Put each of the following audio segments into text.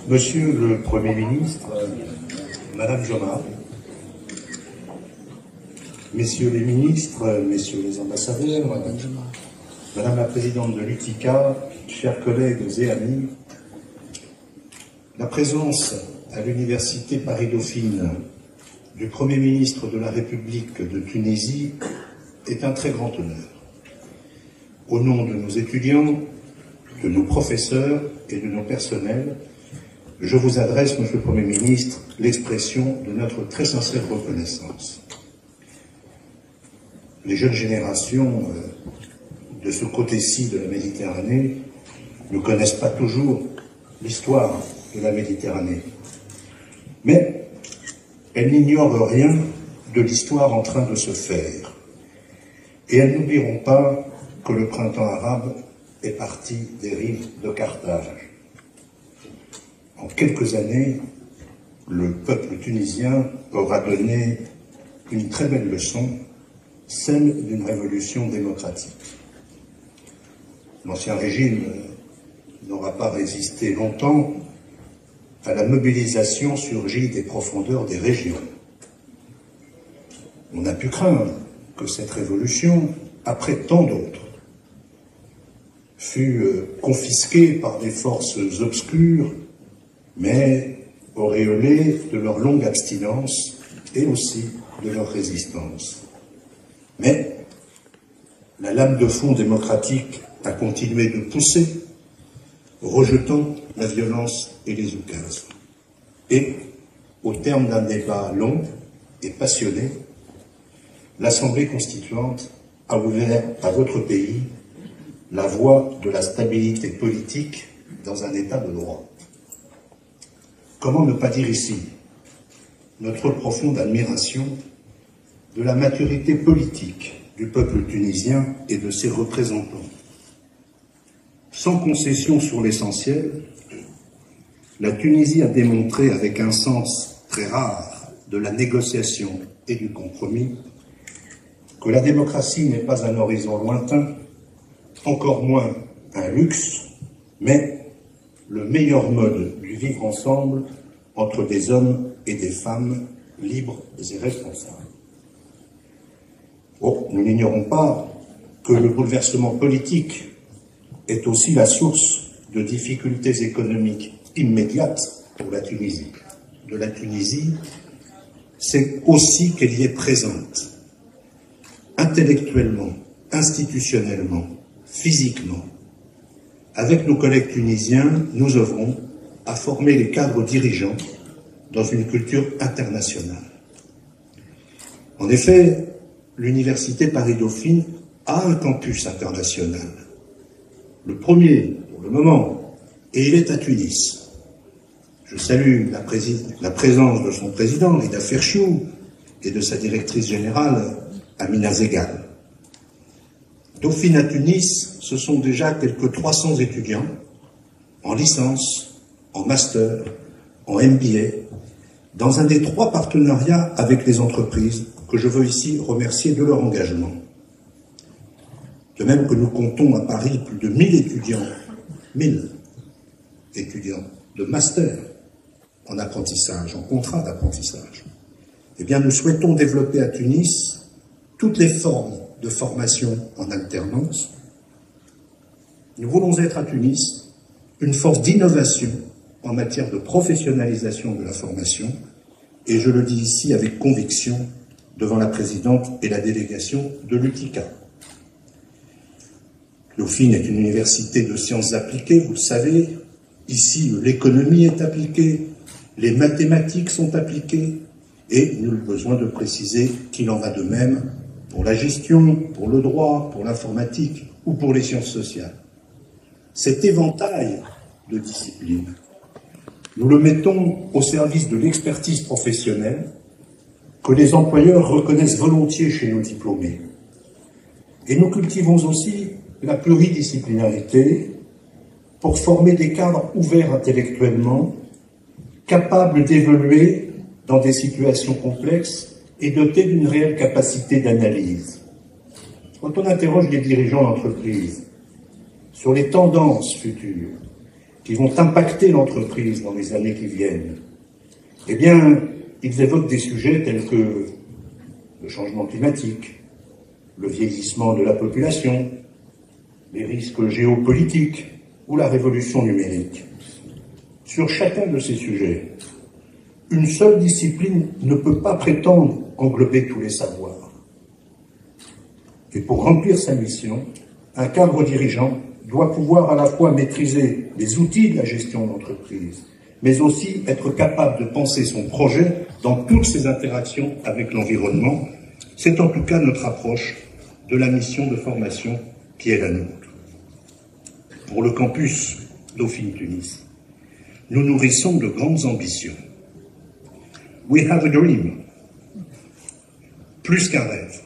Monsieur le Premier ministre, Madame Joma, Messieurs les ministres, Messieurs les ambassadeurs, Madame la Présidente de l'UTICA, chers collègues et amis, la présence à l'Université Paris-Dauphine du Premier ministre de la République de Tunisie est un très grand honneur. Au nom de nos étudiants, de nos professeurs et de nos personnels, je vous adresse, Monsieur le Premier ministre, l'expression de notre très sincère reconnaissance. Les jeunes générations de ce côté-ci de la Méditerranée ne connaissent pas toujours l'histoire de la Méditerranée, mais elles n'ignorent rien de l'histoire en train de se faire. Et elles n'oublieront pas que le printemps arabe est parti des rives de Carthage. En quelques années, le peuple tunisien aura donné une très belle leçon, celle d'une révolution démocratique. L'ancien régime n'aura pas résisté longtemps à la mobilisation surgie des profondeurs des régions. On a pu craindre que cette révolution, après tant d'autres, fût confisquée par des forces obscures, mais auréolée de leur longue abstinence et aussi de leur résistance. Mais la lame de fond démocratique a continué de pousser, rejetant la violence et les oukases. Et, au terme d'un débat long et passionné, l'Assemblée constituante a ouvert à votre pays la voie de la stabilité politique dans un état de droit. Comment ne pas dire ici notre profonde admiration de la maturité politique du peuple tunisien et de ses représentants. Sans concession sur l'essentiel, la Tunisie a démontré avec un sens très rare de la négociation et du compromis que la démocratie n'est pas un horizon lointain, encore moins un luxe, mais le meilleur mode du vivre ensemble entre des hommes et des femmes libres et responsables. Oh, nous n'ignorons pas que le bouleversement politique est aussi la source de difficultés économiques immédiates pour la Tunisie. De la Tunisie, c'est aussi qu'elle y est présente, intellectuellement, institutionnellement, physiquement. Avec nos collègues tunisiens, nous œuvrons à former les cadres dirigeants dans une culture internationale. En effet, l'Université Paris-Dauphine a un campus international. Le premier, pour le moment, et il est à Tunis. Je salue la présence de son président, Rida Ferchiou, et de sa directrice générale, Amina Zegal. Dauphine à Tunis, ce sont déjà quelques 300 étudiants en licence, en master, en MBA, dans un des 3 partenariats avec les entreprises que je veux ici remercier de leur engagement. De même que nous comptons à Paris plus de 1000 étudiants de master en apprentissage, en contrat d'apprentissage. Eh bien, nous souhaitons développer à Tunis toutes les formes de formation en alternance. Nous voulons être à Tunis une force d'innovation en matière de professionnalisation de la formation, et je le dis ici avec conviction devant la présidente et la délégation de l'UTICA. Dauphine est une université de sciences appliquées, vous le savez. Ici, l'économie est appliquée, les mathématiques sont appliquées, et nul besoin de préciser qu'il en va de même pour la gestion, pour le droit, pour l'informatique ou pour les sciences sociales. Cet éventail de disciplines, nous le mettons au service de l'expertise professionnelle que les employeurs reconnaissent volontiers chez nos diplômés. Et nous cultivons aussi la pluridisciplinarité pour former des cadres ouverts intellectuellement, capables d'évoluer dans des situations complexes et dotés d'une réelle capacité d'analyse. Quand on interroge les dirigeants d'entreprise sur les tendances futures qui vont impacter l'entreprise dans les années qui viennent, eh bien, ils évoquent des sujets tels que le changement climatique, le vieillissement de la population, les risques géopolitiques ou la révolution numérique. Sur chacun de ces sujets, une seule discipline ne peut pas prétendre englober tous les savoirs. Et pour remplir sa mission, un cadre dirigeant doit pouvoir à la fois maîtriser les outils de la gestion d'entreprise, mais aussi être capable de penser son projet dans toutes ses interactions avec l'environnement. C'est en tout cas notre approche de la mission de formation qui est la nôtre. Pour le campus Dauphine-Tunis, nous nourrissons de grandes ambitions. We have a dream. Plus qu'un rêve.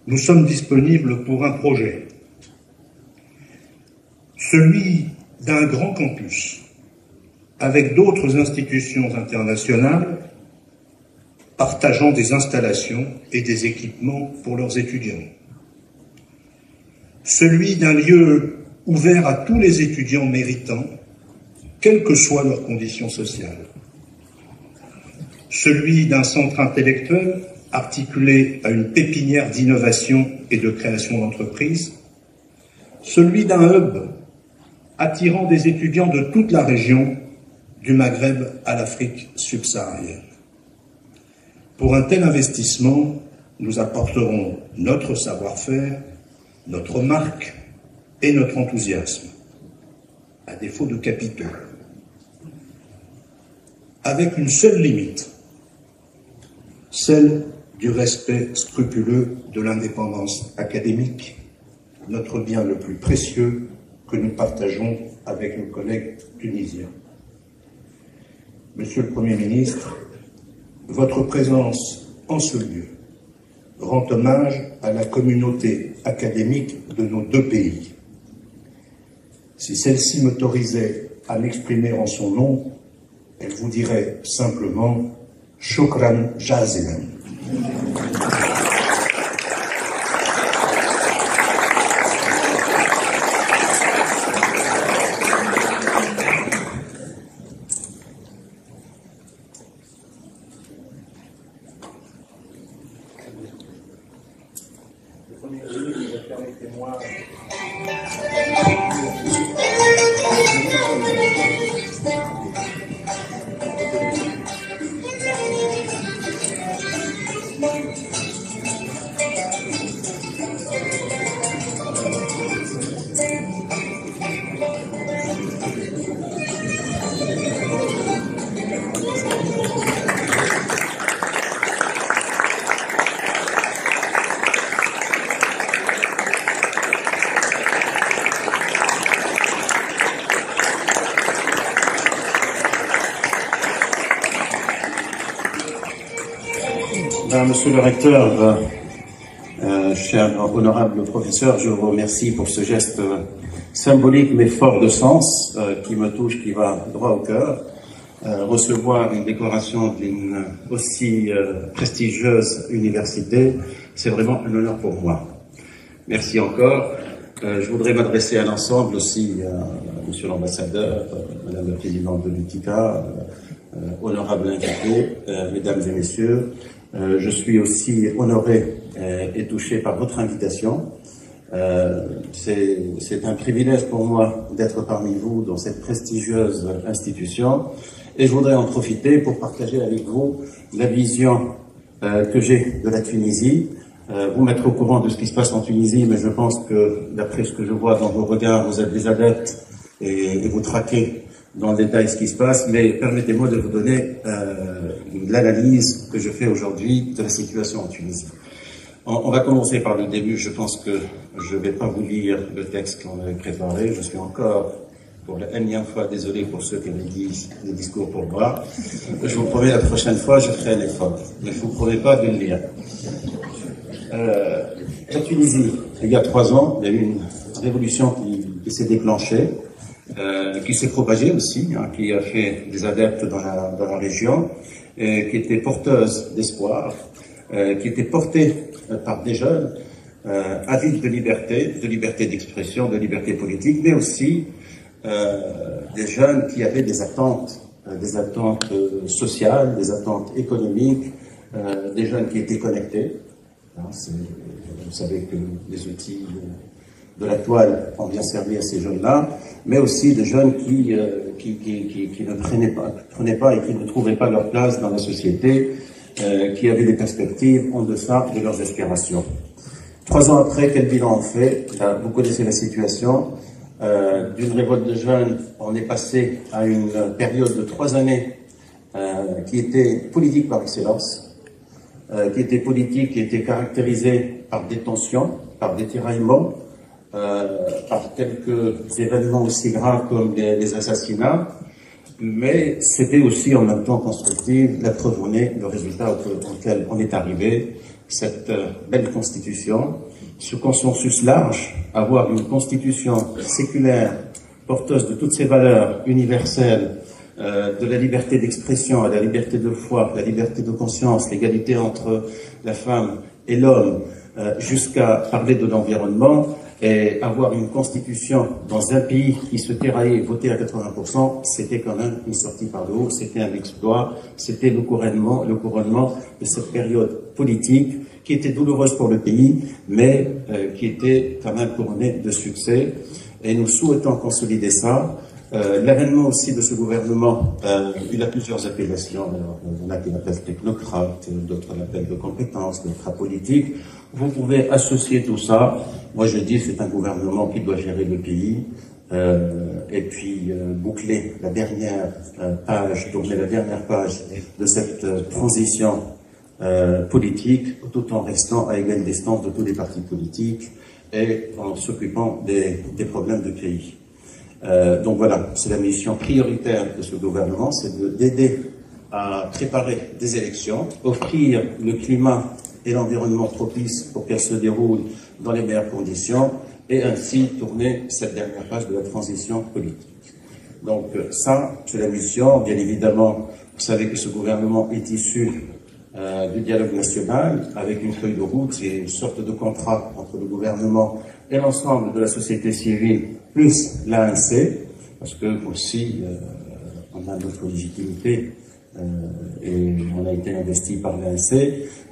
Nous sommes disponibles pour un projet. Celui d'un grand campus, avec d'autres institutions internationales, partageant des installations et des équipements pour leurs étudiants. Celui d'un lieu ouvert à tous les étudiants méritants, quelles que soient leurs conditions sociales. Celui d'un centre intellectuel articulé à une pépinière d'innovation et de création d'entreprises. Celui d'un hub attirant des étudiants de toute la région, du Maghreb à l'Afrique subsaharienne. Pour un tel investissement, nous apporterons notre savoir-faire, notre marque et notre enthousiasme, à défaut de capitaux, avec une seule limite, celle du respect scrupuleux de l'indépendance académique, notre bien le plus précieux que nous partageons avec nos collègues tunisiens. Monsieur le Premier ministre, votre présence en ce lieu rend hommage à la communauté académique de nos deux pays. Si celle-ci m'autorisait à m'exprimer en son nom, elle vous dirait simplement « Shukran jazilan ». Monsieur le recteur, cher honorable professeur, je vous remercie pour ce geste symbolique mais fort de sens qui me touche, qui va droit au cœur. Recevoir une décoration d'une aussi prestigieuse université, c'est vraiment un honneur pour moi. Merci encore. Je voudrais m'adresser à l'ensemble aussi, monsieur l'ambassadeur, madame la présidente de l'UTICA, honorables invités, mesdames et messieurs. Je suis aussi honoré et touché par votre invitation. C'est un privilège pour moi d'être parmi vous dans cette prestigieuse institution et je voudrais en profiter pour partager avec vous la vision que j'ai de la Tunisie, vous mettre au courant de ce qui se passe en Tunisie, mais je pense que d'après ce que je vois dans vos regards, vous êtes des adeptes et vous traquez dans le détail ce qui se passe, mais permettez-moi de vous donner l'analyse que je fais aujourd'hui de la situation en Tunisie. On va commencer par le début. Je pense que je ne vais pas vous lire le texte qu'on avait préparé. Je suis encore, pour la énième fois, désolé pour ceux qui avaient dit des discours pour moi. Je vous promets, la prochaine fois, je ferai un effort. Mais je ne vous promets pas de le lire. La Tunisie, il y a 3 ans, il y a eu une révolution qui s'est déclenchée. Qui s'est propagée aussi, qui a fait des adeptes dans la région, qui était porteuse d'espoir, qui était portée par des jeunes avides de liberté d'expression, de liberté politique, mais aussi des jeunes qui avaient des attentes sociales, des attentes économiques, des jeunes qui étaient connectés. Vous savez que les outils de la toile ont bien servi à ces jeunes-là, mais aussi des jeunes qui ne prenaient pas et qui ne trouvaient pas leur place dans la société, qui avaient des perspectives en deçà de leurs aspirations. 3 ans après, quel bilan on fait? Vous connaissez la situation. D'une révolte de jeunes, on est passé à une période de 3 années qui était politique par excellence, qui était caractérisée par des tensions, par des tiraillements, par quelques événements aussi graves comme les assassinats, mais c'était aussi en même temps constructif. La preuve en est le résultat auquel on est arrivé, cette belle constitution, ce consensus large, avoir une constitution séculaire, porteuse de toutes ces valeurs universelles, de la liberté d'expression à la liberté de foi, la liberté de conscience, l'égalité entre la femme et l'homme, jusqu'à parler de l'environnement, et avoir une constitution dans un pays qui se tiraillait et votait à 80%, c'était quand même une sortie par le haut, c'était un exploit, c'était le couronnement de cette période politique qui était douloureuse pour le pays, mais qui était quand même couronnée de succès. Et nous souhaitons consolider ça. L'avènement aussi de ce gouvernement, il a plusieurs appellations. Alors, il y en a qui l'appellent technocrate, d'autres l'appellent de compétences, d'autres apolitique. Vous pouvez associer tout ça. Moi, je dis c'est un gouvernement qui doit gérer le pays, et puis boucler la dernière page, tourner la dernière page de cette transition politique, tout en restant à égale distance de tous les partis politiques et en s'occupant des problèmes du pays. Donc voilà, c'est la mission prioritaire de ce gouvernement, c'est d'aider à préparer des élections, offrir le climat et l'environnement propice pour qu'elles se déroulent dans les meilleures conditions et ainsi tourner cette dernière page de la transition politique. Donc ça, c'est la mission. Bien évidemment, vous savez que ce gouvernement est issu du dialogue national avec une feuille de route, c'est une sorte de contrat entre le gouvernement et l'ensemble de la société civile, plus l'ANC, parce que aussi on a notre légitimité et on a été investi par l'ANC.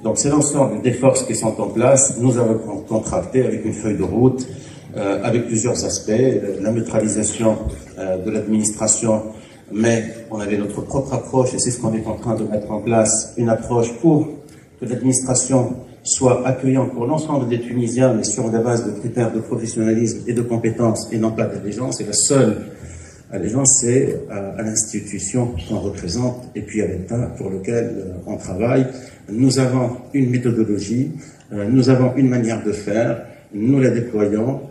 Donc c'est l'ensemble des forces qui sont en place. Nous avons contracté avec une feuille de route, avec plusieurs aspects, la neutralisation de l'administration, mais on avait notre propre approche et c'est ce qu'on est en train de mettre en place, une approche pour que l'administration soit accueillante pour l'ensemble des Tunisiens, mais sur la base de critères de professionnalisme et de compétences et non pas d'allégeance. Et la seule allégeance, c'est à l'institution qu'on représente et puis à l'État pour lequel on travaille. Nous avons une méthodologie, nous avons une manière de faire, nous la déployons,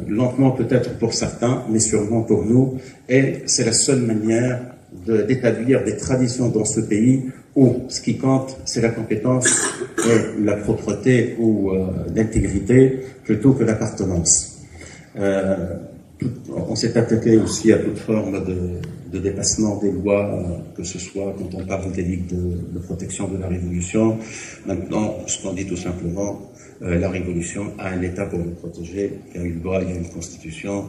lentement peut-être pour certains, mais sûrement pour nous, et c'est la seule manière d'établir des traditions dans ce pays où ce qui compte, c'est la compétence et la propreté ou l'intégrité plutôt que l'appartenance. On s'est attaqué aussi à toute forme de dépassement des lois, que ce soit quand on parle des ligues de protection de la Révolution. Maintenant, ce qu'on dit tout simplement, la Révolution a un État pour le protéger, il y a une loi, il y a une constitution.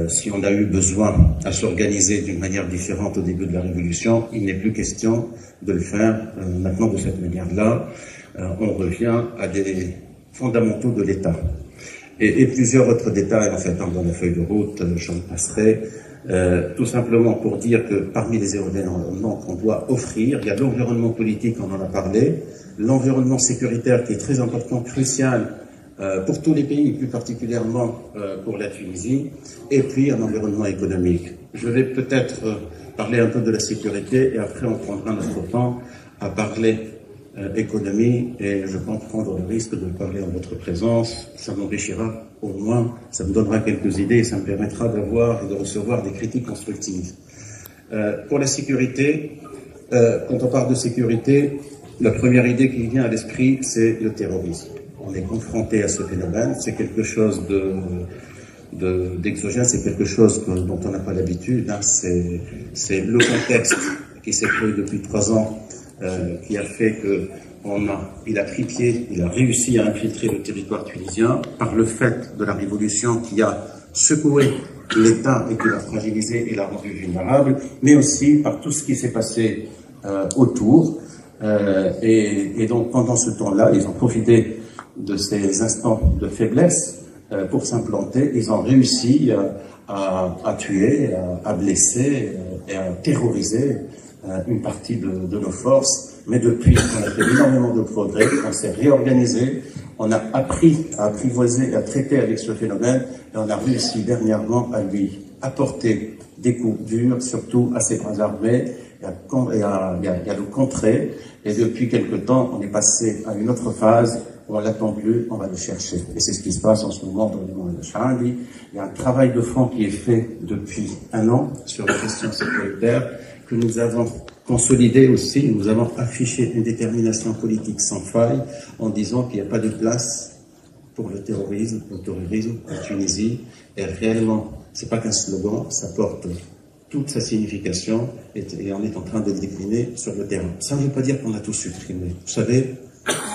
Si on a eu besoin à s'organiser d'une manière différente au début de la Révolution, il n'est plus question de le faire maintenant de cette manière-là. On revient à des fondamentaux de l'État. Et plusieurs autres détails, en fait, dans la feuille de route, j'en passerai, tout simplement pour dire que parmi les éléments qu'on doit offrir, il y a l'environnement politique, on en a parlé, l'environnement sécuritaire qui est très important, crucial pour tous les pays, plus particulièrement pour la Tunisie, et puis un environnement économique. Je vais peut-être parler un peu de la sécurité et après on prendra notre temps à parler économie, et je pense prendre le risque de parler en votre présence. Ça m'enrichira au moins, ça me donnera quelques idées et ça me permettra d'avoir et de recevoir des critiques constructives. Pour la sécurité, quand on parle de sécurité, la première idée qui vient à l'esprit, c'est le terrorisme. On est confronté à ce phénomène, c'est quelque chose d'exogène, c'est quelque chose dont on n'a pas l'habitude, hein. C'est le contexte qui s'est créé depuis 3 ans, qui a fait que il a pris pied, il a réussi à infiltrer le territoire tunisien par le fait de la révolution qui a secoué l'État et qui l'a fragilisé et l'a rendu vulnérable, mais aussi par tout ce qui s'est passé autour. Et donc pendant ce temps-là, ils ont profité de ces instants de faiblesse pour s'implanter. Ils ont réussi à tuer, à blesser et à terroriser une partie de nos forces. Mais depuis, on a fait énormément de progrès, on s'est réorganisé, on a appris à apprivoiser et à traiter avec ce phénomène, et on a réussi dernièrement à lui apporter des coups durs, surtout à ses bras armés, et à le contrer. Et depuis quelque temps, on est passé à une autre phase où on l'attend plus, on va le chercher. Et c'est ce qui se passe en ce moment dans le monde de Charlie. Il y a un travail de fond qui est fait depuis 1 an sur les questions sécuritaires que nous avons consolidé aussi. Nous avons affiché une détermination politique sans faille en disant qu'il n'y a pas de place pour le terrorisme en Tunisie. Et réellement, c'est pas qu'un slogan, ça porte toute sa signification et on est en train de le décliner sur le terrain. Ça ne veut pas dire qu'on a tout supprimé. Vous savez,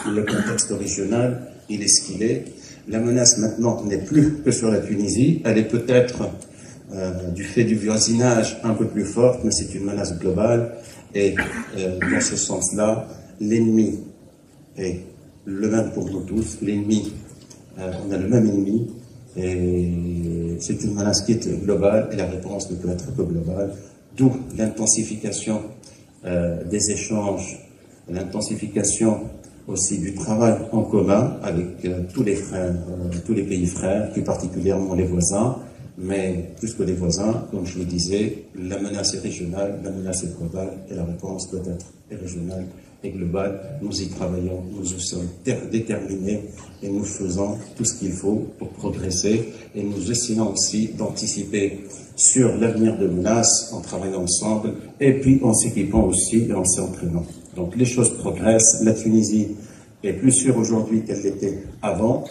le contexte régional, il est ce qu'il est. La menace maintenant n'est plus que sur la Tunisie. Elle est peut-être du fait du voisinage un peu plus forte, mais c'est une menace globale. Et dans ce sens-là, l'ennemi est le même pour nous tous. L'ennemi, on a le même ennemi. Et c'est une menace qui est globale et la réponse ne peut être que globale. D'où l'intensification des échanges, l'intensification aussi du travail en commun avec tous les frères, tous les pays frères, plus particulièrement les voisins. Mais plus que les voisins, comme je le disais, la menace est régionale, la menace est globale et la réponse doit être régionale et globale. Nous y travaillons, nous y sommes déterminés et nous faisons tout ce qu'il faut pour progresser et nous essayons aussi d'anticiper sur l'avenir de menaces en travaillant ensemble et puis en s'équipant aussi et en s'entraînant. Donc les choses progressent, la Tunisie est plus sûre aujourd'hui qu'elle l'était avant.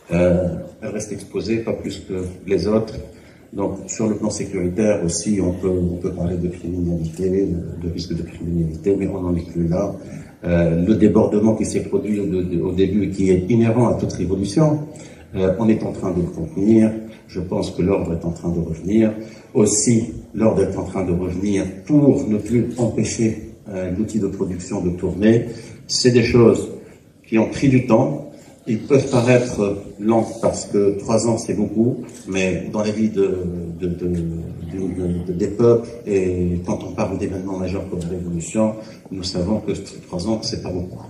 Elle reste exposée, pas plus que les autres. Donc, sur le plan sécuritaire aussi, on peut parler de criminalité, de risque de criminalité, mais on n'en est plus là. Le débordement qui s'est produit au début et qui est inhérent à toute révolution, on est en train de le contenir. Je pense que l'ordre est en train de revenir. Aussi, l'ordre est en train de revenir pour ne plus empêcher l'outil de production de tourner. C'est des choses qui ont pris du temps. Ils peuvent paraître lents parce que 3 ans c'est beaucoup, mais dans la vie des peuples et quand on parle d'événements majeurs comme la Révolution, nous savons que 3 ans c'est pas beaucoup.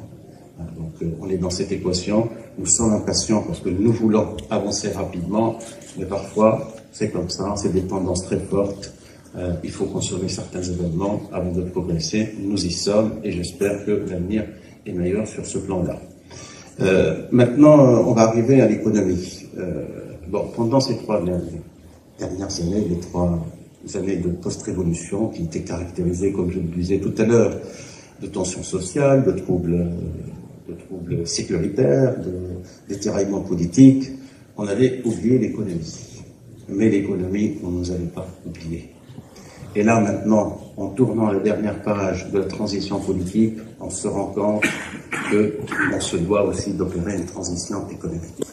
Donc on est dans cette équation, nous sommes impatients parce que nous voulons avancer rapidement, mais parfois c'est comme ça, c'est des tendances très fortes. Il faut consommer certains événements avant de progresser. Nous y sommes et j'espère que l'avenir est meilleur sur ce plan-là. Maintenant, on va arriver à l'économie. Pendant ces 3 dernières années, les 3 années de post-révolution, qui étaient caractérisées, comme je le disais tout à l'heure, de tensions sociales, de troubles sécuritaires, de détiraillements politiques, on avait oublié l'économie. Mais l'économie, on ne nous avait pas oublié. Et là, maintenant, en tournant la dernière page de la transition politique, on se rend compte qu'on se doit aussi d'opérer une transition économique.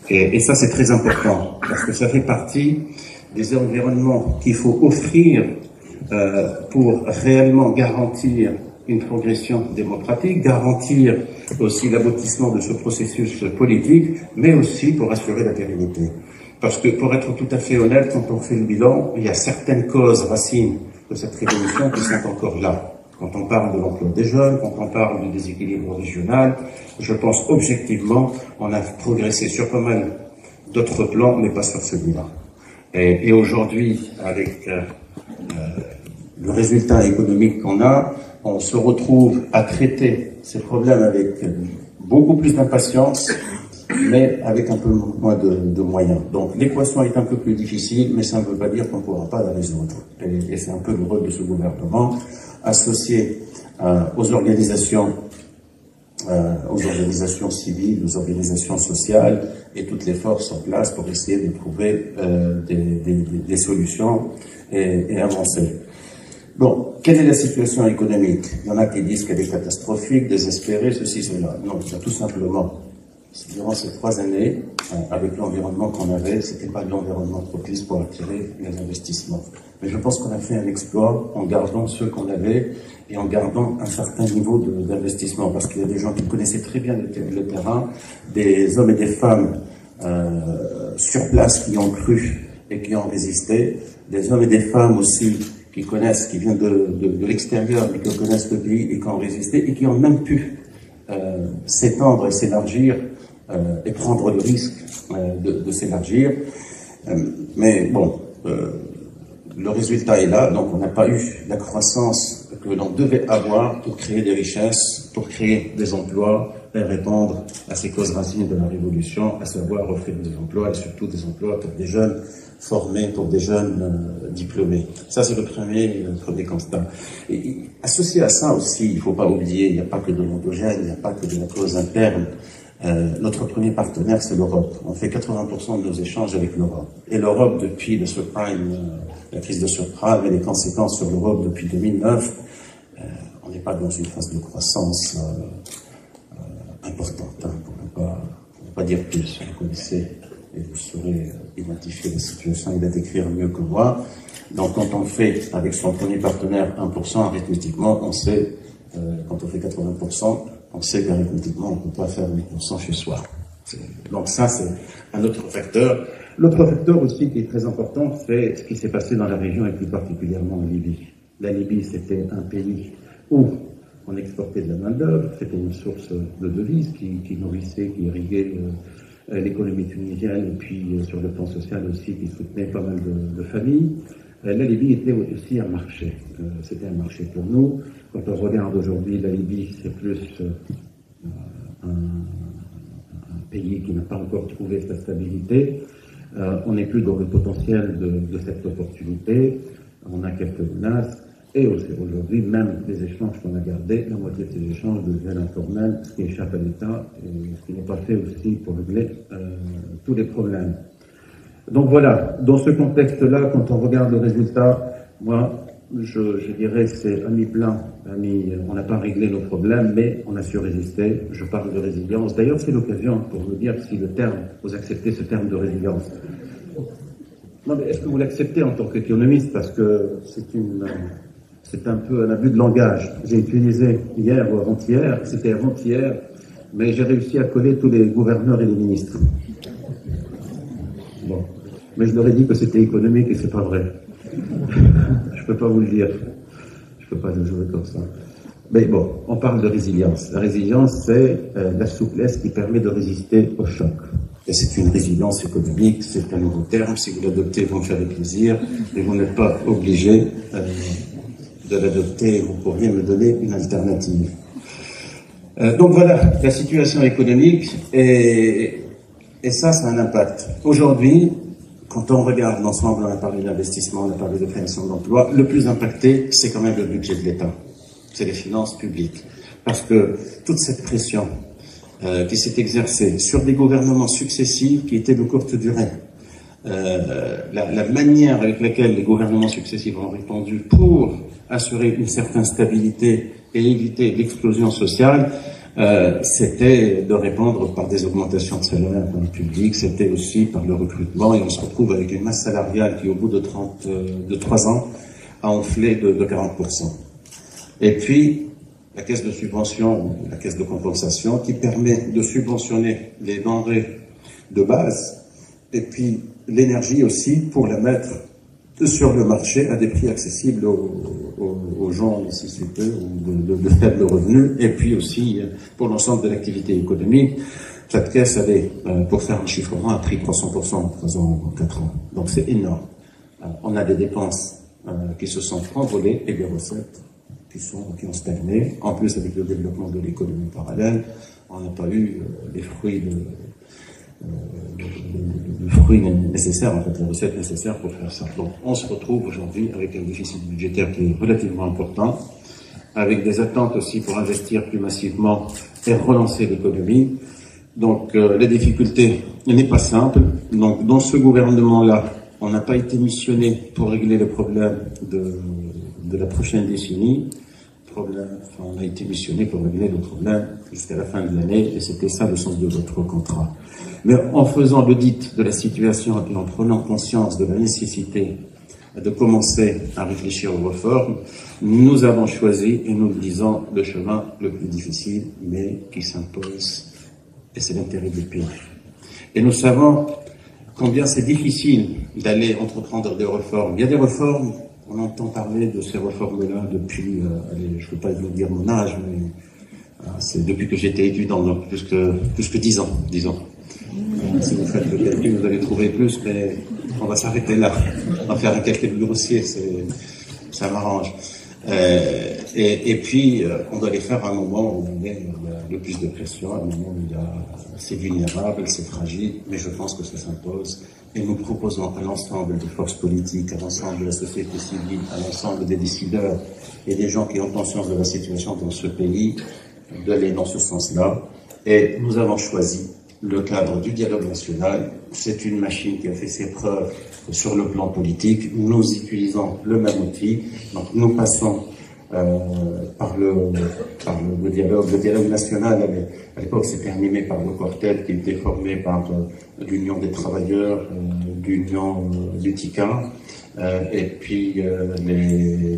Et ça, c'est très important, parce que ça fait partie des environnements qu'il faut offrir pour réellement garantir une progression démocratique, garantir aussi l'aboutissement de ce processus politique, mais aussi pour assurer la pérennité. Parce que, pour être tout à fait honnête, quand on fait le bilan, il y a certaines causes racines de cette révolution qui sont encore là. Quand on parle de l'emploi des jeunes, quand on parle du déséquilibre régional, je pense objectivement, on a progressé sur pas mal d'autres plans, mais pas sur celui-là. Et aujourd'hui, avec le résultat économique qu'on a, on se retrouve à traiter ces problèmes avec beaucoup plus d'impatience, mais avec un peu moins de moyens. Donc l'équation est un peu plus difficile, mais ça ne veut pas dire qu'on ne pourra pas la résoudre. Et c'est un peu le rôle de ce gouvernement, associé aux organisations civiles, aux organisations sociales et toutes les forces en place pour essayer de trouver des solutions et avancer. Bon, quelle est la situation économique? Il y en a qui disent qu'elle est catastrophique, désespérée, ceci, cela. Non, c'est tout simplement, durant ces 3 années, avec l'environnement qu'on avait, c'était pas l'environnement propice pour attirer les investissements. Mais je pense qu'on a fait un exploit en gardant ceux qu'on avait et en gardant un certain niveau d'investissement, parce qu'il y a des gens qui connaissaient très bien le terrain, des hommes et des femmes sur place qui ont cru et qui ont résisté, des hommes et des femmes aussi qui connaissent, qui viennent de l'extérieur, mais qui connaissent le pays et qui ont résisté et qui ont même pu s'étendre et s'élargir et prendre le risque de s'élargir. Mais bon, le résultat est là, donc on n'a pas eu la croissance que l'on devait avoir pour créer des richesses, pour créer des emplois et répondre à ces causes racines de la Révolution, à savoir offrir des emplois et surtout des emplois pour des jeunes formés, pour des jeunes diplômés. Ça, c'est le premier constat. Et associé à ça aussi, il ne faut pas oublier, il n'y a pas que de l'endogène, il n'y a pas que de la cause interne. Notre premier partenaire, c'est l'Europe. On fait 80% de nos échanges avec l'Europe. Et l'Europe, depuis le subprime, la crise de subprime et les conséquences sur l'Europe depuis 2009, on n'est pas dans une phase de croissance importante, hein, pour ne pas dire plus. Vous connaissez et vous saurez identifier la situation et la décrire mieux que moi. Donc quand on fait avec son premier partenaire 1%, arithmétiquement, on sait, quand on fait 80%, on sait qu'arithmétiquement, on ne peut pas faire 8% chez soi. Donc ça, c'est un autre facteur. L'autre facteur aussi qui est très important, c'est ce qui s'est passé dans la région et plus particulièrement en Libye. La Libye, c'était un pays où on exportait de la main-d'œuvre, c'était une source de devises qui nourrissait, qui irriguait l'économie tunisienne, et puis sur le plan social aussi, qui soutenait pas mal de familles. La Libye était aussi un marché. C'était un marché pour nous. Quand on regarde aujourd'hui la Libye, c'est plus un pays qui n'a pas encore trouvé sa stabilité. On n'est plus dans le potentiel de cette opportunité. On a quelques menaces. Et aujourd'hui, même les échanges qu'on a gardés, la moitié de ces échanges deviennent informels, ce qui échappe à l'État et ce qui n'est pas fait aussi pour régler tous les problèmes. Donc voilà, dans ce contexte-là, quand on regarde le résultat, moi, je dirais c'est à mi-plein, on n'a pas réglé nos problèmes, mais on a su résister. Je parle de résilience. D'ailleurs, c'est l'occasion pour vous dire si vous acceptez ce terme de résilience. Non, mais est-ce que vous l'acceptez en tant qu'économiste? Parce que c'est un peu un abus de langage. J'ai utilisé hier ou avant-hier, c'était avant-hier, mais j'ai réussi à coller tous les gouverneurs et les ministres. Bon. Mais je leur ai dit que c'était économique et c'est pas vrai. Je peux pas vous le dire. Je peux pas le jouer comme ça. Mais bon, on parle de résilience. La résilience, c'est la souplesse qui permet de résister au choc. Et c'est une résilience économique, c'est un nouveau terme. Si vous l'adoptez, vous me ferez plaisir. Et vous n'êtes pas obligé de l'adopter. Vous pourriez me donner une alternative. Donc voilà, la situation économique. Et ça a un impact. Aujourd'hui, quand on regarde l'ensemble, on a parlé d'investissement, on a parlé de création d'emplois, le plus impacté, c'est quand même le budget de l'État. C'est les finances publiques. Parce que toute cette pression qui s'est exercée sur des gouvernements successifs qui étaient de courte durée, la manière avec laquelle les gouvernements successifs ont répondu pour assurer une certaine stabilité et éviter l'explosion sociale, c'était de répondre par des augmentations de salaire dans le public, c'était aussi par le recrutement, et on se retrouve avec une masse salariale qui, au bout de 3 ans, a enflé de 40%. Et puis, la caisse de subvention, la caisse de compensation, qui permet de subventionner les denrées de base, et puis l'énergie aussi, pour la mettre sur le marché à des prix accessibles aux gens nécessités ou de faibles revenus, et puis aussi pour l'ensemble de l'activité économique. Cette caisse avait, pour faire un chiffrement, a pris 300% en 3 ans ou 4 ans. Donc c'est énorme. On a des dépenses qui se sont envolées et des recettes qui ont stagné. En plus, avec le développement de l'économie parallèle, on n'a pas eu les fruits nécessaires, en fait, les recettes nécessaires pour faire ça. Donc, on se retrouve aujourd'hui avec un déficit budgétaire qui est relativement important, avec des attentes aussi pour investir plus massivement et relancer l'économie. Donc, la difficulté n'est pas simple. Donc, dans ce gouvernement-là, on n'a pas été missionné pour régler le problème de de la prochaine décennie. On a été missionné pour régler le problème jusqu'à la fin de l'année, et c'était ça le sens de votre contrat. Mais en faisant l'audit de la situation et en prenant conscience de la nécessité de commencer à réfléchir aux réformes, nous avons choisi, et nous le disons, le chemin le plus difficile, mais qui s'impose, et c'est l'intérêt du pays. Et nous savons combien c'est difficile d'aller entreprendre des réformes. Il y a des réformes, on entend parler de ces réformes-là depuis, allez, je ne veux pas vous dire mon âge, mais c'est depuis que j'étais étudiant, donc plus que 10 ans, disons. Si vous faites le calcul, vous allez trouver plus, mais on va s'arrêter là. On va faire un calcul grossier, ça m'arrange. Et puis, on doit les faire à un moment où il y a le plus de pression, à un moment où c'est vulnérable, c'est fragile, mais je pense que ça s'impose. Et nous proposons à l'ensemble des forces politiques, à l'ensemble de la société civile, à l'ensemble des décideurs et des gens qui ont conscience de la situation dans ce pays, d'aller dans ce sens-là. Et nous avons choisi le cadre du dialogue national. C'est une machine qui a fait ses preuves sur le plan politique. Nous utilisons le même outil. Donc nous passons par le dialogue. Le dialogue national, à l'époque, c'était animé par le Quartet, qui était formé par l'Union des travailleurs, l'Union du TICA, et puis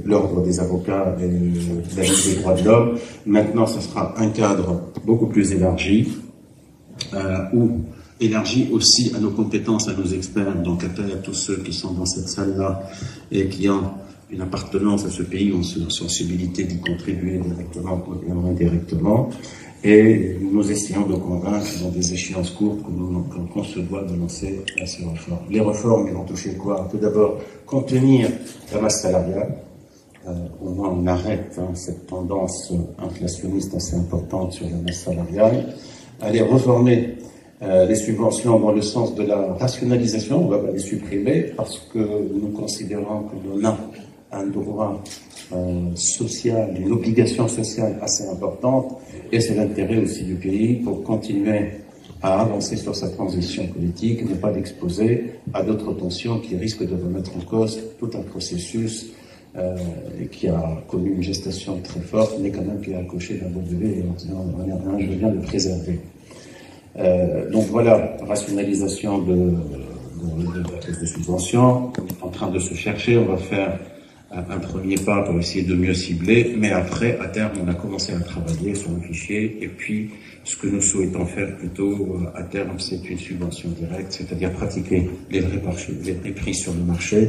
l'Ordre des avocats et la Ligue des droits de l'homme. Maintenant, ce sera un cadre beaucoup plus élargi, ou élargi aussi à nos compétences, à nos experts, donc à tous ceux qui sont dans cette salle-là et qui ont une appartenance à ce pays, ont une sensibilité d'y contribuer directement ou indirectement. Et nous essayons de convaincre dans des échéances courtes qu'on se doit de lancer à ces réformes. Les réformes, ils vont toucher quoi? Tout d'abord, contenir la masse salariale. Au moins, on arrête cette tendance inflationniste assez importante sur la masse salariale. Aller reformer les subventions dans le sens de la rationalisation. On ne va pas les supprimer parce que nous considérons que l'on a un droit social, une obligation sociale assez importante, et c'est l'intérêt aussi du pays pour continuer à avancer sur sa transition politique, ne pas l'exposer à d'autres tensions qui risquent de remettre en cause tout un processus qui a connu une gestation très forte, mais quand même qui a accouché d'un beau bébé, et en disant, je viens de le préserver. Donc voilà, rationalisation de la caisse de subvention, on est en train de se chercher, on va faire un premier pas pour essayer de mieux cibler, mais après, à terme, on a commencé à travailler sur le fichier, et puis ce que nous souhaitons faire plutôt à terme, c'est une subvention directe, c'est-à-dire pratiquer les vrais prix sur le marché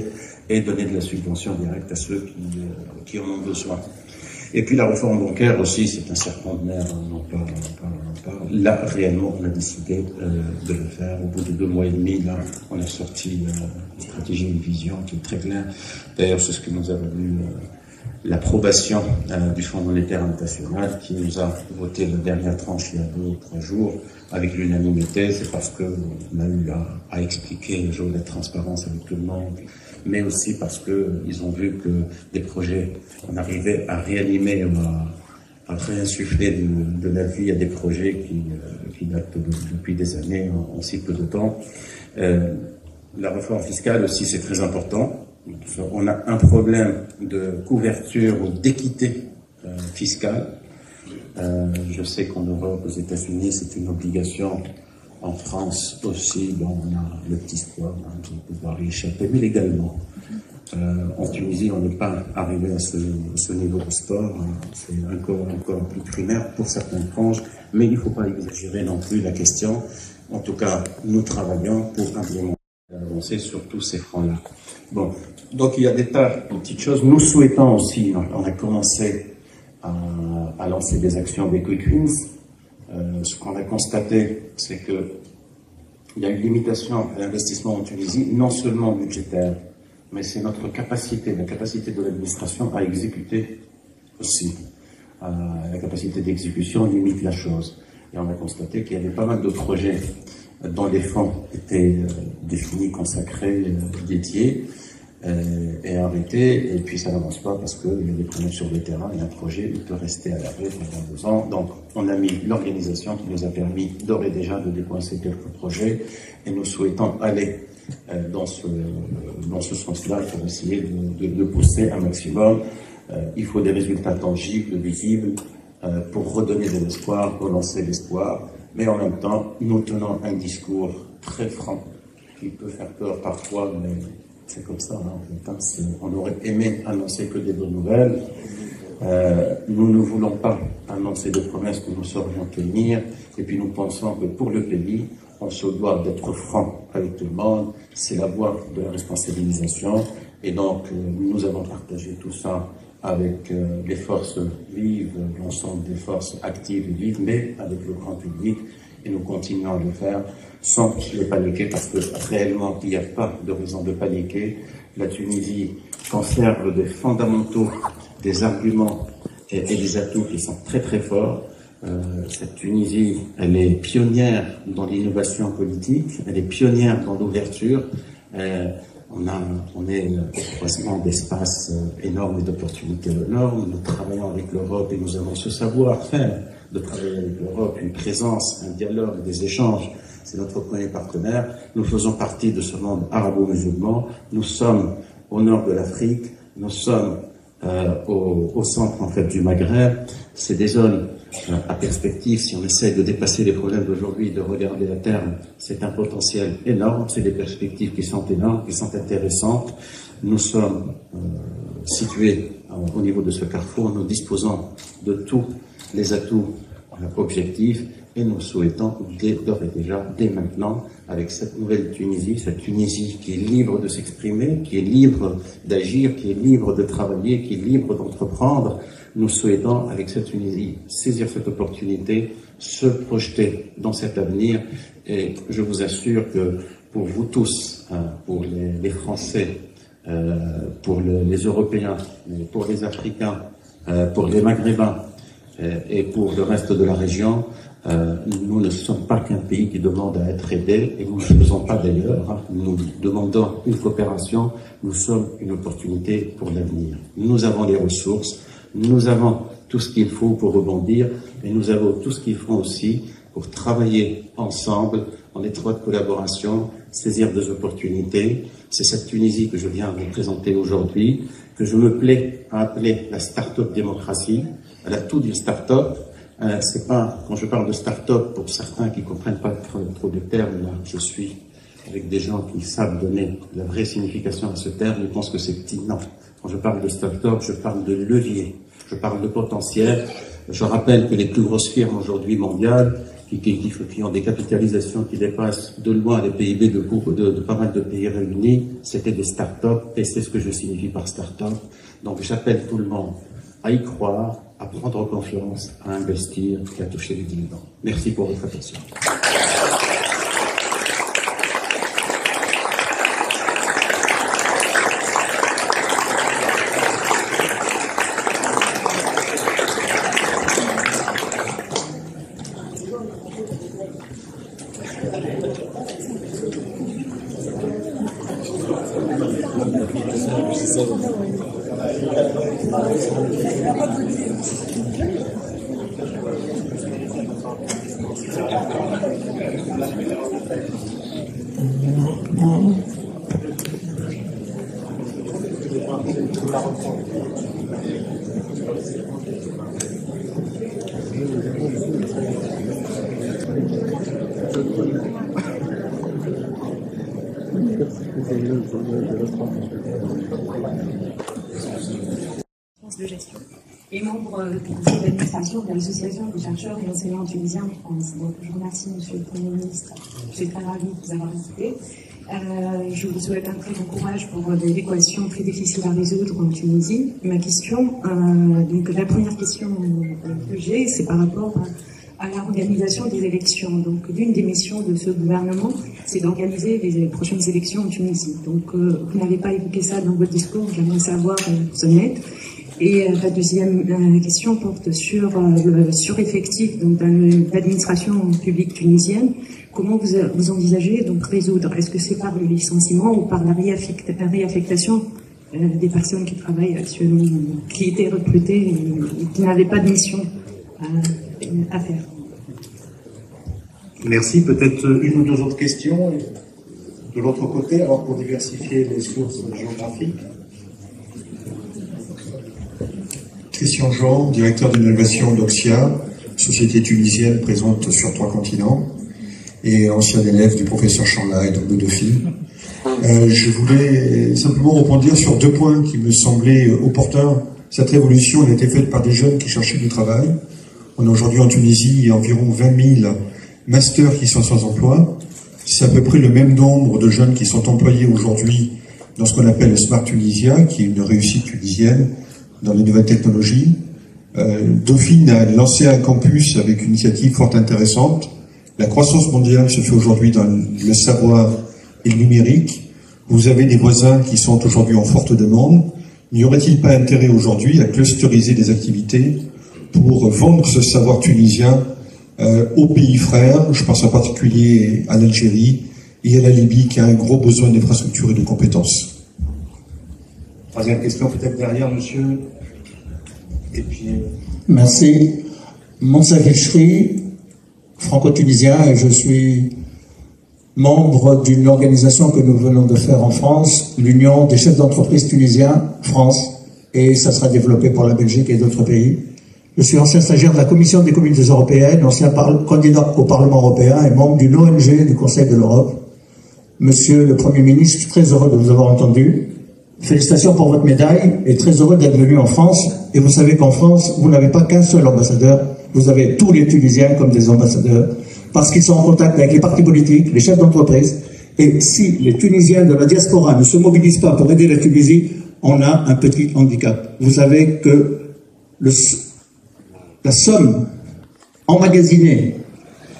et donner de la subvention directe à ceux qui en ont besoin. Et puis la réforme bancaire aussi, c'est un serpent de mer, Là, réellement, on a décidé de le faire. Au bout de 2 mois et demi, là, on a sorti une stratégie, une vision qui est très claire. D'ailleurs, c'est ce que nous avons eu l'approbation du Fonds monétaire international qui nous a voté la dernière tranche il y a 2 ou 3 jours avec l'unanimité. C'est parce qu'on a eu à expliquer le jeu de la transparence avec tout le monde, mais aussi parce qu'ils ont vu que des projets, on arrivait à réanimer, à réinsuffler de la vie à des projets qui datent depuis des années, en si peu de temps. La réforme fiscale aussi, c'est très important. On a un problème de couverture ou d'équité fiscale. Je sais qu'en Europe, aux États-Unis, c'est une obligation. En France aussi, bon, on a le petit sport, on peut pouvoir y échapper, mais légalement. En Tunisie, on n'est pas arrivé à ce niveau de sport. C'est encore plus primaire pour certaines franges, mais il ne faut pas exagérer non plus la question. En tout cas, nous travaillons pour implémenter et avancer sur tous ces fronts-là. Bon, donc il y a des tas de petites choses. Nous souhaitons aussi, on a commencé à lancer des actions des quick wins. Ce qu'on a constaté, c'est qu'il y a une limitation à l'investissement en Tunisie, non seulement budgétaire, mais c'est notre capacité, la capacité de l'administration à exécuter aussi. La capacité d'exécution limite la chose. Et on a constaté qu'il y avait pas mal de projets dont les fonds étaient définis, consacrés, dédiés, et arrêtés, et puis ça n'avance pas parce qu'il y a des problèmes sur le terrain, et un projet peut rester à l'arrêt pendant 2 ans. Donc on a mis l'organisation qui nous a permis d'ores et déjà de décoincer quelques projets, et nous souhaitons aller dans ce sens-là pour essayer de pousser un maximum. Il faut des résultats tangibles, visibles, pour redonner de l'espoir, relancer l'espoir, mais en même temps, nous tenons un discours très franc, qui peut faire peur parfois, mais c'est comme ça. Hein. On aurait aimé annoncer que des bonnes nouvelles. Nous ne voulons pas annoncer de promesses que nous saurions tenir, et puis nous pensons que pour le pays, on se doit d'être franc avec tout le monde. C'est la voie de la responsabilisation, et donc nous avons partagé tout ça avec les forces vives, l'ensemble des forces actives et vives, mais avec le grand public, et nous continuons à le faire sans les paniquer, parce que réellement il n'y a pas de raison de paniquer. La Tunisie conserve des fondamentaux, des arguments et des atouts qui sont très très forts. Cette Tunisie, elle est pionnière dans l'innovation politique, elle est pionnière dans l'ouverture. On est au croisement d'espaces énormes et d'opportunités énormes. Nous travaillons avec l'Europe et nous avons ce savoir-faire de travailler avec l'Europe, une présence, un dialogue, des échanges. C'est notre premier partenaire. Nous faisons partie de ce monde arabo-musulman. Nous sommes au nord de l'Afrique. Nous sommes au centre en fait du Maghreb. C'est des zones à perspective. Si on essaie de dépasser les problèmes d'aujourd'hui, de regarder à terme, c'est un potentiel énorme. C'est des perspectives qui sont énormes, qui sont intéressantes. Nous sommes situés au niveau de ce carrefour. Nous disposons de tous les atouts objectifs et nous souhaitons d'ores et déjà, dès maintenant, avec cette nouvelle Tunisie, cette Tunisie qui est libre de s'exprimer, qui est libre d'agir, qui est libre de travailler, qui est libre d'entreprendre, nous souhaitons, avec cette Tunisie, saisir cette opportunité, se projeter dans cet avenir. Et je vous assure que pour vous tous, pour les Français, pour les Européens, pour les Africains, pour les Maghrébins et pour le reste de la région, nous ne sommes pas qu'un pays qui demande à être aidé, et nous ne le faisons pas d'ailleurs. Nous demandons une coopération, nous sommes une opportunité pour l'avenir. Nous avons les ressources, nous avons tout ce qu'il faut pour rebondir, et nous avons tout ce qu'il faut aussi pour travailler ensemble, en étroite collaboration, saisir des opportunités. C'est cette Tunisie que je viens vous présenter aujourd'hui, que je me plais à appeler la start-up démocratie. Elle a tout d'une start-up. C'est pas, quand je parle de start-up, pour certains qui comprennent pas trop de termes, là, je suis avec des gens qui savent donner la vraie signification à ce terme, ils pensent que c'est petit. Non. Quand je parle de start-up, je parle de levier, je parle de potentiel. Je rappelle que les plus grosses firmes aujourd'hui mondiales, qui ont des capitalisations qui dépassent de loin les PIB de pas mal de pays réunis, c'était des start-up, et c'est ce que je signifie par start-up. Donc j'appelle tout le monde à y croire, à prendre confiance, à investir et à toucher les dividendes. Merci pour votre attention. De gestion et membre du conseil d'administration de l'association des chercheurs et enseignants tunisiens en France. Donc, je remercie Monsieur le Premier ministre. Je suis très ravie de vous avoir invité. Je vous souhaite un très bon courage pour des équations très difficiles à résoudre en Tunisie. Ma question, donc la première question que j'ai, c'est par rapport à l'organisation des élections. Donc, l'une des missions de ce gouvernement, c'est d'organiser les prochaines élections en Tunisie. Donc, vous n'avez pas évoqué ça dans votre discours, j'aimerais savoir vous en êtes. Et la deuxième question porte sur le sureffectif de l'administration publique tunisienne. Comment vous envisagez donc résoudre? Est-ce que c'est par le licenciement ou par la réaffectation des personnes qui travaillent actuellement, qui étaient recrutées et qui n'avaient pas de mission à faire? Merci. Peut-être une ou deux autres questions de l'autre côté, alors pour diversifier les sources géographiques. Christian Jean, directeur d'innovation d'Oxia, société tunisienne présente sur 3 continents, et ancien élève du professeur Chanlay dans le Dauphine. Je voulais simplement rebondir sur 2 points qui me semblaient opportuns. Cette révolution elle a été faite par des jeunes qui cherchaient du travail. On a aujourd'hui en Tunisie environ 20 000 masters qui sont sans emploi. C'est à peu près le même nombre de jeunes qui sont employés aujourd'hui dans ce qu'on appelle le Smart Tunisia, qui est une réussite tunisienne dans les nouvelles technologies. Dauphine a lancé un campus avec une initiative fort intéressante. La croissance mondiale se fait aujourd'hui dans le savoir et le numérique. Vous avez des voisins qui sont aujourd'hui en forte demande. N'y aurait-il pas intérêt aujourd'hui à clusteriser des activités pour vendre ce savoir tunisien aux pays frères? Je pense en particulier à l'Algérie et à la Libye qui a un gros besoin d'infrastructures et de compétences. Troisième question peut-être derrière, monsieur. Et puis... Merci. Moussa Fichri, franco-tunisien, et je suis membre d'une organisation que nous venons de faire en France, l'Union des chefs d'entreprise tunisiens France, et ça sera développé pour la Belgique et d'autres pays. Je suis ancien stagiaire de la Commission des communautés européennes, ancien candidat au Parlement européen et membre d'une ONG du Conseil de l'Europe. Monsieur le Premier ministre, je suis très heureux de vous avoir entendu. Félicitations pour votre médaille et très heureux d'être venu en France. Et vous savez qu'en France, vous n'avez pas qu'un seul ambassadeur, vous avez tous les Tunisiens comme des ambassadeurs, parce qu'ils sont en contact avec les partis politiques, les chefs d'entreprise. Et si les Tunisiens de la diaspora ne se mobilisent pas pour aider la Tunisie, on a un petit handicap. Vous savez que la somme emmagasinée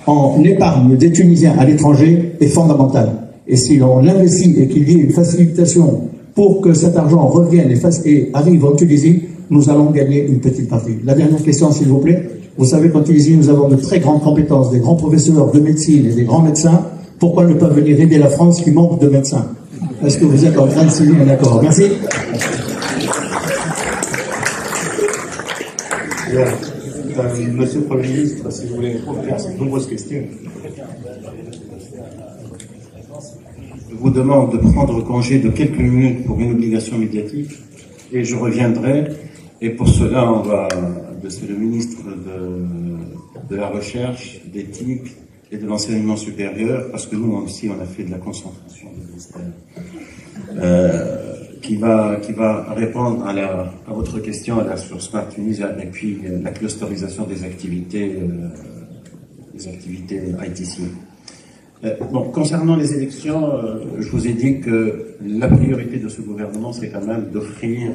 en épargne des Tunisiens à l'étranger est fondamentale. Et si l'on investit et qu'il y ait une facilitation pour que cet argent revienne et arrive en Tunisie, nous allons gagner une petite partie. La dernière question, s'il vous plaît. Vous savez qu'en Tunisie, nous avons de très grandes compétences, des grands professeurs de médecine et des grands médecins. Pourquoi ne pas venir aider la France qui manque de médecins? Est-ce que vous êtes en train de signer un accord? Merci. Monsieur le Premier ministre, si vous voulez répondre à ces nombreuses questions, je vous demande de prendre congé de quelques minutes pour une obligation médiatique et je reviendrai. Et pour cela, on va laisser le ministre de la Recherche, d'éthique et de l'enseignement supérieur, parce que nous aussi, on a fait de la concentration du ministère, qui va répondre à votre question sur Smart Tunisia et puis la clusterisation des activités ITC. Bon, concernant les élections, je vous ai dit que la priorité de ce gouvernement, c'est quand même d'offrir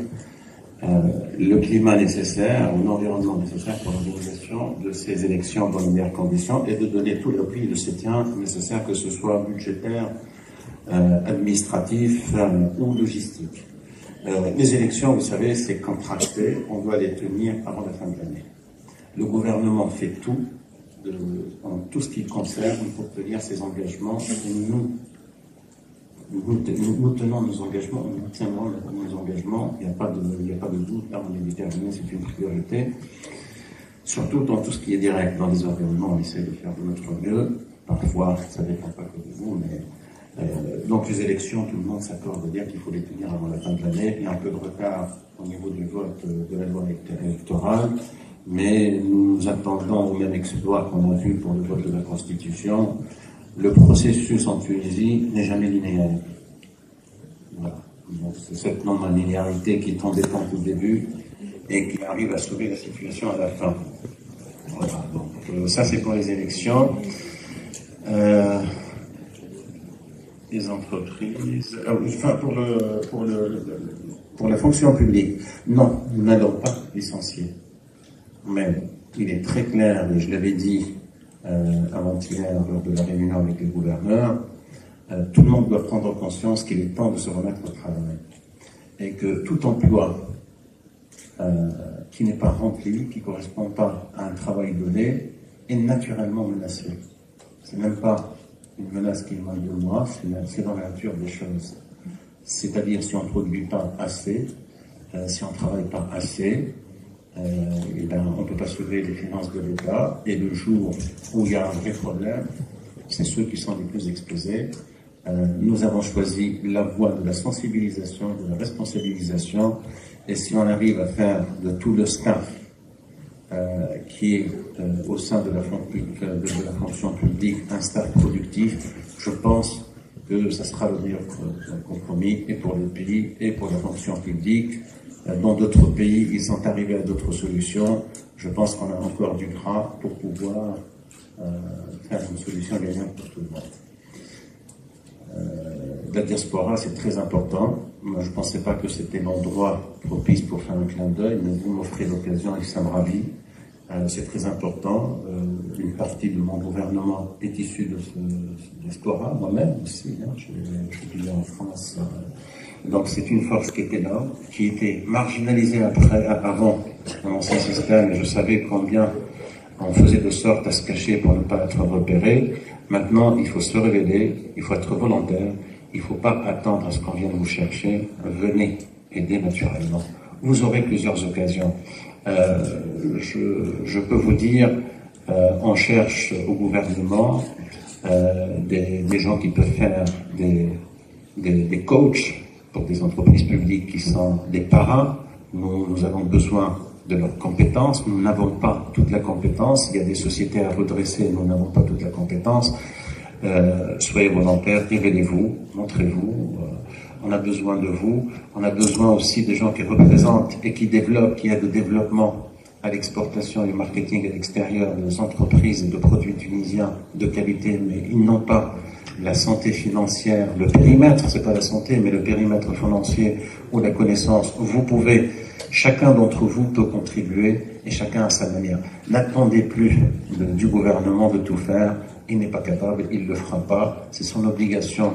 le climat nécessaire, l'environnement nécessaire pour l'organisation de ces élections dans les meilleures conditions et de donner tout l'appui et le soutien nécessaire, que ce soit budgétaire, administratif ou logistique. Les élections, vous savez, c'est contracté, on doit les tenir avant la fin de l'année. Le gouvernement fait tout, en tout ce qui le concerne, pour tenir ses engagements. Et nous tenons nos engagements, nous tiendrons nos engagements, il n'y a pas de doute, là on est déterminé, c'est une priorité. Surtout dans tout ce qui est direct, dans les environnements, on essaie de faire de notre mieux. Parfois, ça ne dépend pas que de vous, mais donc les élections, tout le monde s'accorde à dire qu'il faut les tenir avant la fin de l'année. Il y a un peu de retard au niveau du vote de la loi électorale, mais nous attendons au même exploit qu'on a vu pour le vote de la Constitution. Le processus en Tunisie n'est jamais linéaire. Voilà. C'est cette non-linéarité qui est embêtante au début et qui arrive à sauver la situation à la fin. Voilà. Donc, ça, c'est pour les élections. Les entreprises, enfin pour la fonction publique, non, nous n'allons pas licencier. Mais il est très clair, et je l'avais dit avant-hier lors de la réunion avec les gouverneurs, tout le monde doit prendre conscience qu'il est temps de se remettre au travail. Et que tout emploi qui n'est pas rempli, qui ne correspond pas à un travail donné, est naturellement menacé. C'est même pas une menace qui émane de moi, c'est dans la nature des choses. C'est-à-dire si on ne produit pas assez, si on ne travaille pas assez, et ben, on ne peut pas sauver les finances de l'État. Et le jour où il y a un vrai problème, c'est ceux qui sont les plus exposés. Nous avons choisi la voie de la sensibilisation, de la responsabilisation, et si on arrive à faire de tout le staff qui est au sein de la fonction publique un staff productif, je pense que ça sera le meilleur compromis et pour le pays et pour la fonction publique. Dans d'autres pays, ils sont arrivés à d'autres solutions. Je pense qu'on a encore du gras pour pouvoir faire une solution gagnante pour tout le monde. La diaspora, c'est très important. Moi, je ne pensais pas que c'était l'endroit propice pour faire un clin d'œil, mais vous m'offrez l'occasion et ça me ravit. C'est très important. Une partie de mon gouvernement est issue de ce diaspora, moi-même aussi. Je suis en France. Donc c'est une force qui était là, qui était marginalisée avant dans l'ancien système. Et je savais combien on faisait de sorte à se cacher pour ne pas être repéré. Maintenant, il faut se révéler, il faut être volontaire, il ne faut pas attendre à ce qu'on vienne vous chercher. Venez aider naturellement. Vous aurez plusieurs occasions. Je peux vous dire, on cherche au gouvernement des gens qui peuvent faire des coachs pour des entreprises publiques qui sont des parrains. Nous avons besoin de leurs compétences. Nous n'avons pas toute la compétence. Il y a des sociétés à redresser, nous n'avons pas toute la compétence. Soyez volontaires, révélez-vous, montrez-vous. On a besoin de vous. On a besoin aussi des gens qui représentent et qui développent, qui aident au développement à l'exportation et au marketing à l'extérieur des entreprises et de produits tunisiens de qualité, mais ils n'ont pas la santé financière, le périmètre, c'est pas la santé, mais le périmètre financier ou la connaissance. Vous pouvez, chacun d'entre vous peut contribuer et chacun à sa manière. N'attendez plus du gouvernement de tout faire. Il n'est pas capable, il ne le fera pas. C'est son obligation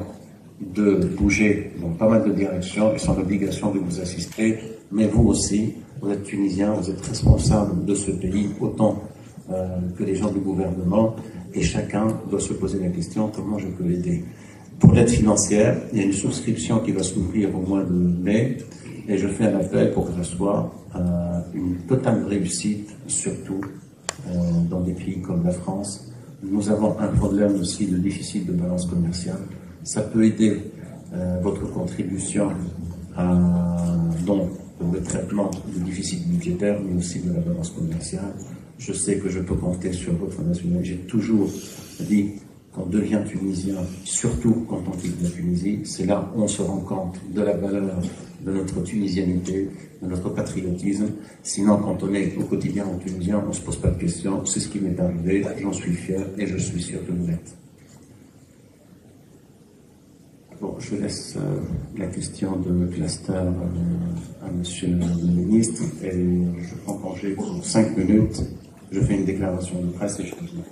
de bouger dans pas mal de directions et son obligation de vous assister. Mais vous aussi, vous êtes Tunisien, vous êtes responsable de ce pays autant que les gens du gouvernement. Et chacun doit se poser la question, comment je peux l'aider? Pour l'aide financière, il y a une souscription qui va s'ouvrir au mois de mai, et je fais un appel pour que ce soit une totale réussite, surtout dans des pays comme la France. Nous avons un problème aussi de déficit de balance commerciale. Ça peut aider votre contribution dans le traitement du déficit budgétaire, mais aussi de la balance commerciale. Je sais que je peux compter sur votre nationalité. J'ai toujours dit qu'on devient tunisien, surtout quand on quitte la Tunisie. C'est là où on se rend compte de la valeur de notre tunisianité, de notre patriotisme. Sinon, quand on est au quotidien en tunisien, on ne se pose pas de questions. C'est ce qui m'est arrivé. J'en suis fier et je suis sûr que vous l'êtes. Bon, je laisse la question de cluster à monsieur le ministre et je prends congé pour 5 minutes. Je fais une déclaration de presse et je termine.